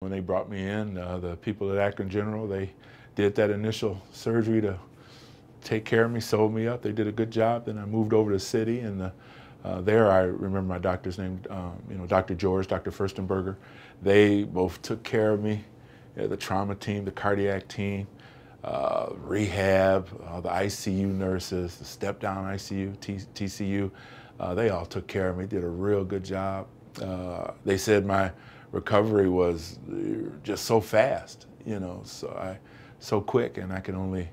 When they brought me in, the people at Akron General, they did that initial surgery to take care of me, sewed me up. They did a good job. Then I moved over to the city, and there I remember my doctor's name, Dr. George, Dr. Furstenberger. They both took care of me, the trauma team, the cardiac team, rehab, the ICU nurses, the step-down ICU, TCU. They all took care of me, did a real good job. They said my recovery was just so fast, so quick, and I can only,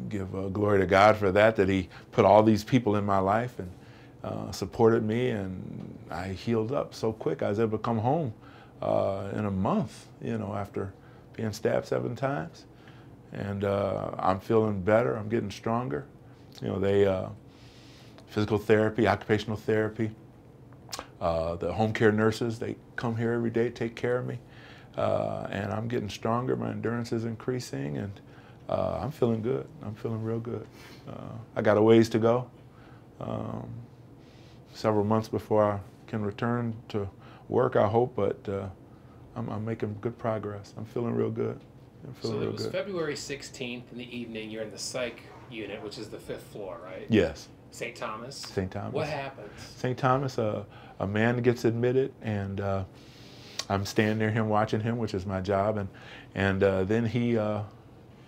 give glory to God for that He put all these people in my life and supported me, and I healed up so quick. I was able to come home in a month, after being stabbed 7 times, and I'm feeling better. I'm getting stronger. Physical therapy, occupational therapy. The home care nurses, they come here every day, take care of me, and I'm getting stronger. My endurance is increasing, and I'm feeling good. I'm feeling real good. I got a ways to go, several months before I can return to work, I hope, but I'm making good progress. I'm feeling real good. So it was February 16th in the evening. You're in the psych unit, which is the 5th floor, right? Yes. St. Thomas? St. Thomas. What happens? St. Thomas, a man gets admitted, and I'm standing near him watching him, which is my job, and then he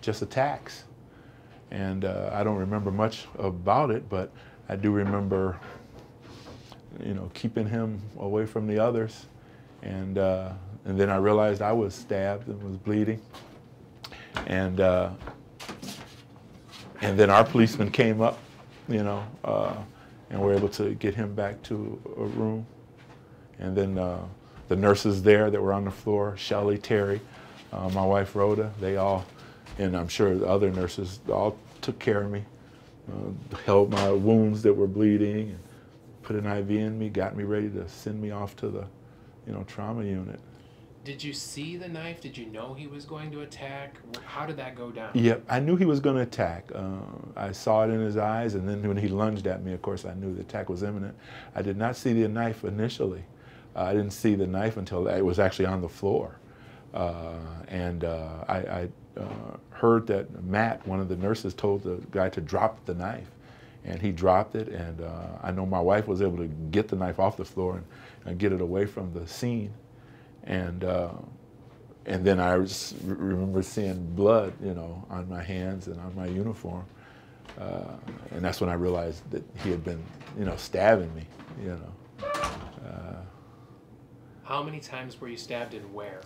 just attacks. And I don't remember much about it, but I do remember, keeping him away from the others. And then I realized I was stabbed and was bleeding. And then our policeman came up, and we're able to get him back to a room. And then the nurses there that were on the floor, Shelley, Terry, my wife Rhoda, they all, and I'm sure the other nurses, all took care of me, held my wounds that were bleeding, and put an IV in me, got me ready to send me off to the, trauma unit. Did you see the knife? Did you know he was going to attack? How did that go down? Yep, I knew he was going to attack. I saw it in his eyes, and then when he lunged at me, of course, I knew the attack was imminent. I did not see the knife initially. I didn't see the knife until it was actually on the floor. I heard that Matt, one of the nurses, told the guy to drop the knife. And he dropped it, and I know my wife was able to get the knife off the floor and get it away from the scene. And then I remember seeing blood, on my hands and on my uniform. And that's when I realized that he had been, stabbing me, How many times were you stabbed and where?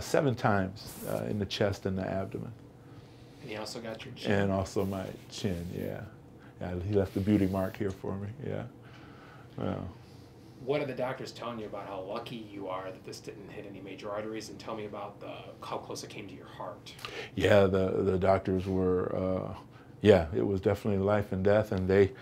7 times in the chest and the abdomen. And he also got your chin? And also my chin, yeah. He left a beauty mark here for me, yeah. Well. What are the doctors telling you about how lucky you are that this didn't hit any major arteries? And tell me about how close it came to your heart. Yeah, the doctors were, it was definitely life and death, and they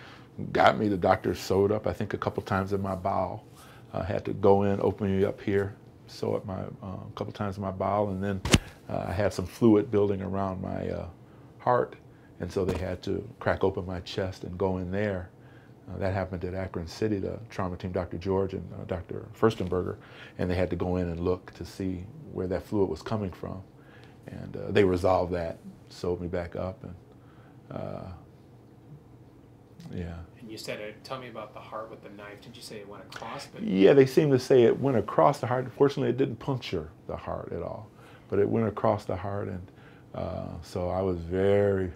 got me. The doctors sewed up, I think, a couple times in my bowel. I had to go in, open me up here, sew up a couple times in my bowel, and then I had some fluid building around my heart, and so they had to crack open my chest and go in there. That happened at Akron City, the trauma team, Dr. George and Dr. Furstenberger, and they had to go in and look to see where that fluid was coming from. And they resolved that, sewed me back up, and yeah. And you said, tell me about the heart with the knife. Did you say it went across? Yeah, they seem to say it went across the heart. Fortunately, it didn't puncture the heart at all, but it went across the heart, and so I was very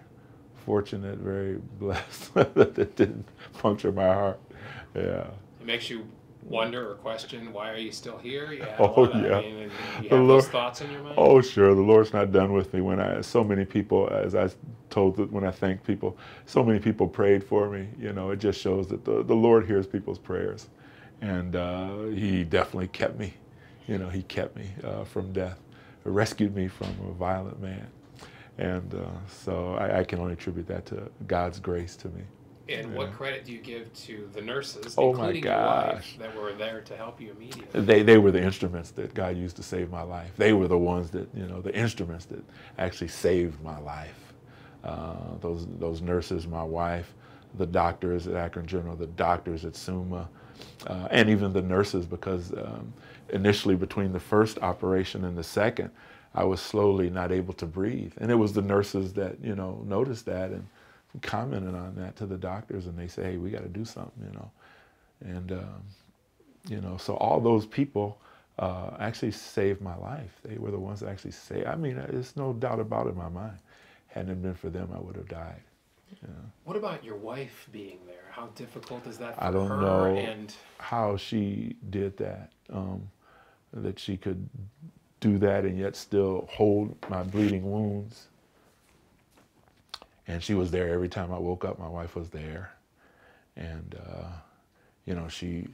fortunate, very blessed that it didn't puncture my heart. Yeah. It makes you wonder or question, why are you still here? You have You have those thoughts in your mind? Oh, sure. The Lord's not done with me. So many people, as I told when I thanked people, so many people prayed for me. It just shows that the Lord hears people's prayers. And he definitely kept me. He kept me from death, rescued me from a violent man. And so I can only attribute that to God's grace to me. And what credit do you give to the nurses, oh including my your gosh. wife, that were there to help you immediately? They were the instruments that God used to save my life. They were the ones that, the instruments that actually saved my life. Those nurses, my wife, the doctors at Akron General, the doctors at Summa, and even the nurses, because initially between the first operation and the second, I was slowly not able to breathe. And it was the nurses that, you know, noticed that and commented on that to the doctors, and they say, hey, we got to do something, you know. And, you know, so all those people actually saved my life. They were the ones that actually saved. I mean, there's no doubt about it in my mind. Hadn't it been for them, I would have died. Yeah. What about your wife being there? How difficult is that for I don't her? know And how she did that, that she could do that and yet still hold my bleeding wounds. And she was there every time I woke up. My wife was there. And, you know, she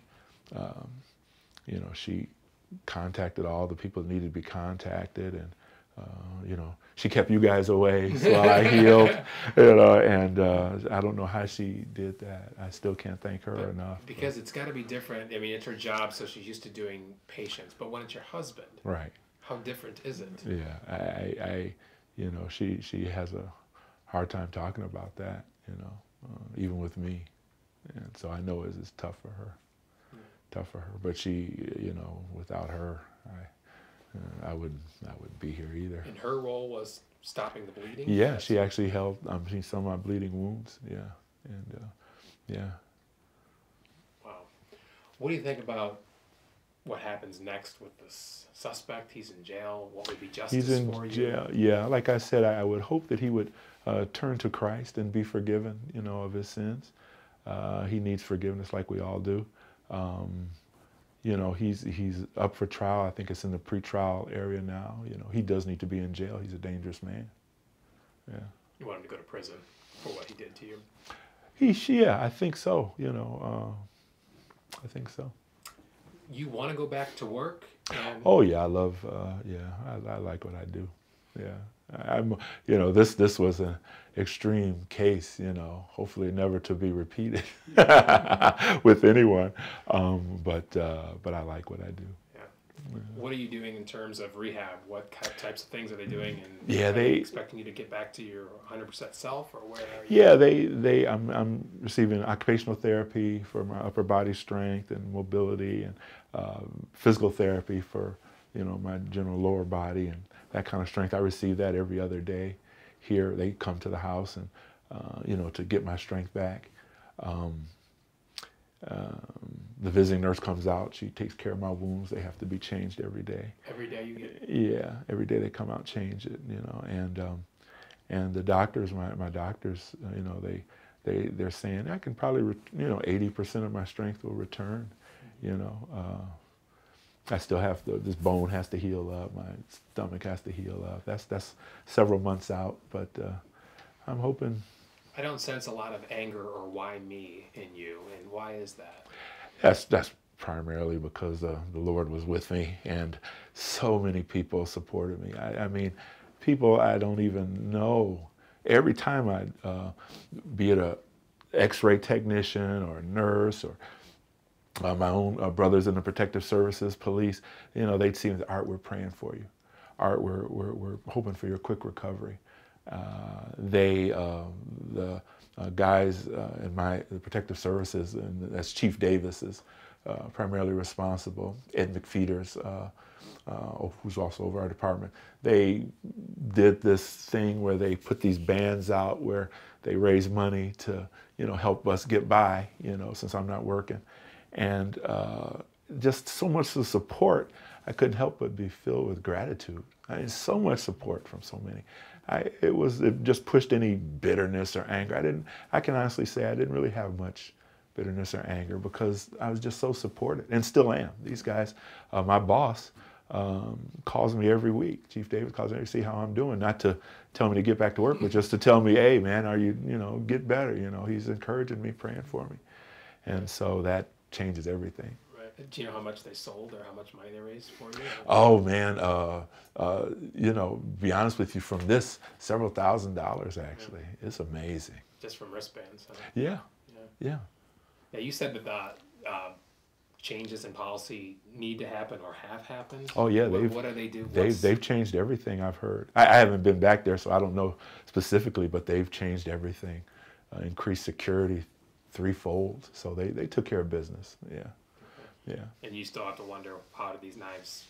contacted all the people that needed to be contacted, and you know, she kept you guys away while I healed, you know, and I don't know how she did that. I still can't thank her enough. Because it's got to be different. I mean, it's her job, so she's used to doing patients. But when it's your husband, right? How different is it? Yeah, I you know, she has a hard time talking about that, you know, even with me, and so I know it's tough for her. Tough for her, but she, you know, without her, I wouldn't be here either. And her role was stopping the bleeding? Yeah, she actually helped some of my bleeding wounds, yeah, and yeah. Wow. What do you think about what happens next with this suspect? He's in jail. What would be justice for you? He's in jail, yeah. Like I said, I would hope that he would turn to Christ and be forgiven, you know, of his sins. He needs forgiveness like we all do. You know, he's up for trial. I think it's in the pre-trial area now. You know, he does need to be in jail. He's a dangerous man. Yeah. You want him to go to prison for what he did to you? Yeah, I think so. You know, I think so. You want to go back to work? Oh yeah, I love. Yeah, I like what I do. Yeah, you know, this was an extreme case. You know, hopefully never to be repeated with anyone. But I like what I do. Yeah. What are you doing in terms of rehab? What types of things are they doing? And yeah, are they expecting you to get back to your 100% self, or where are you? Yeah, I'm receiving occupational therapy for my upper body strength and mobility, and physical therapy for, you know, my general lower body and that kind of strength. I receive that every other day here. They come to the house and, you know, to get my strength back. The visiting nurse comes out. She takes care of my wounds. They have to be changed every day. Every day you get? Yeah, every day they come out and change it, you know. And the doctors, my doctors, you know, they're saying I can probably, you know, 80% of my strength will return, you know. I still have this bone has to heal up. My stomach has to heal up. That's several months out, but I'm hoping. I don't sense a lot of anger or why me in you, and why is that? That's primarily because the Lord was with me, and so many people supported me. I mean, people I don't even know. Every time I, be it a X-ray technician or a nurse or my own brothers in the protective services, police, you know, they'd see me, Art, we're praying for you. Art, we're hoping for your quick recovery. The guys in the protective services, and that's Chief Davis is primarily responsible. Ed McFeeters, who's also over our department, they did this thing where they put these bands out where they raise money to, you know, help us get by, you know, since I'm not working. And just so much of the support, I couldn't help but be filled with gratitude. I mean, so much support from so many. It just pushed any bitterness or anger. I can honestly say I didn't really have much bitterness or anger because I was just so supported, and still am. These guys, my boss calls me every week. Chief Davis calls me to see how I'm doing, not to tell me to get back to work, but just to tell me, hey man, are you, you know, get better. You know, he's encouraging me, praying for me. And so that changes everything. Right. Do you know how much they sold or how much money they raised for you? Oh man, you know, be honest with you, from this, several $1,000s actually. Yeah. It's amazing. Just from wristbands, huh? Yeah. Yeah. Yeah, you said that the changes in policy need to happen or have happened. Oh yeah, what do they do? They've changed everything, I've heard. I haven't been back there, so I don't know specifically, but they've changed everything. Increased security threefold. So they took care of business. Yeah, yeah. And you still have to wonder, how did these knives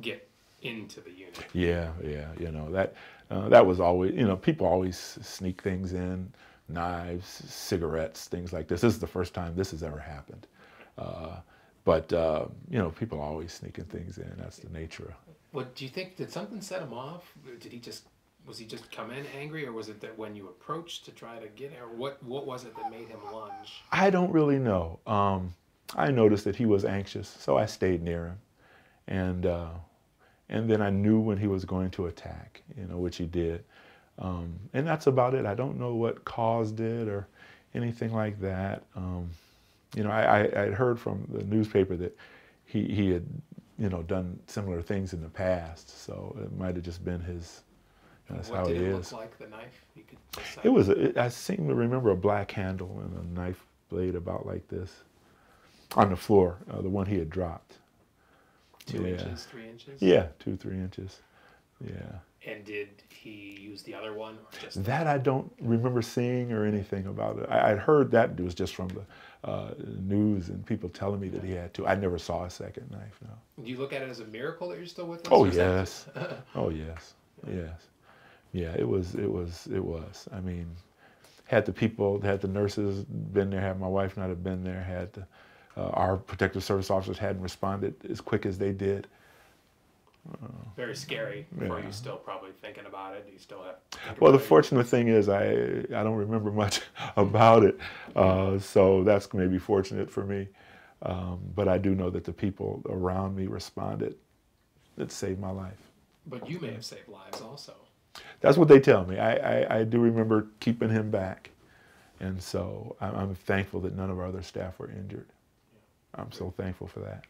get into the unit? Yeah, yeah. You know, that was always, you know, people always sneak things in, knives, cigarettes, things like this. This is the first time this has ever happened. But you know, people are always sneaking things in. That's the nature. What do you think? Did something set him off? Was he just come in angry, or was it that when you approached to try to get him, or what was it that made him lunge? I don't really know. I noticed that he was anxious, so I stayed near him, and then I knew when he was going to attack, you know, which he did, and that's about it. I don't know what caused it or anything like that. You know, I'd heard from the newspaper that he had, you know, done similar things in the past, so it might have just been his. That's how it is. What did it look like, the knife? You could it was. I seem to remember a black handle and a knife blade about like this on the floor, the one he had dropped. 2 inches, 3 inches? Yeah, 2, 3 inches. Yeah. And did he use the other one, or just that? I don't remember seeing or anything about it. I'd heard that it was just from the news and people telling me that he had to. I never saw a second knife. No. Do you look at it as a miracle that you're still with us? Oh yes. Oh yes. Yes. Yeah. It was. I mean, had the nurses been there, had my wife not have been there, had our protective service officers hadn't responded as quick as they did. Very scary for you, still probably thinking about it. Do you still have? Well, the fortunate thing is I don't remember much about it, so that's maybe fortunate for me. But I do know that the people around me responded. It saved my life. But you may have saved lives also. That's what they tell me. I do remember keeping him back, and so I'm thankful that none of our other staff were injured. I'm so thankful for that.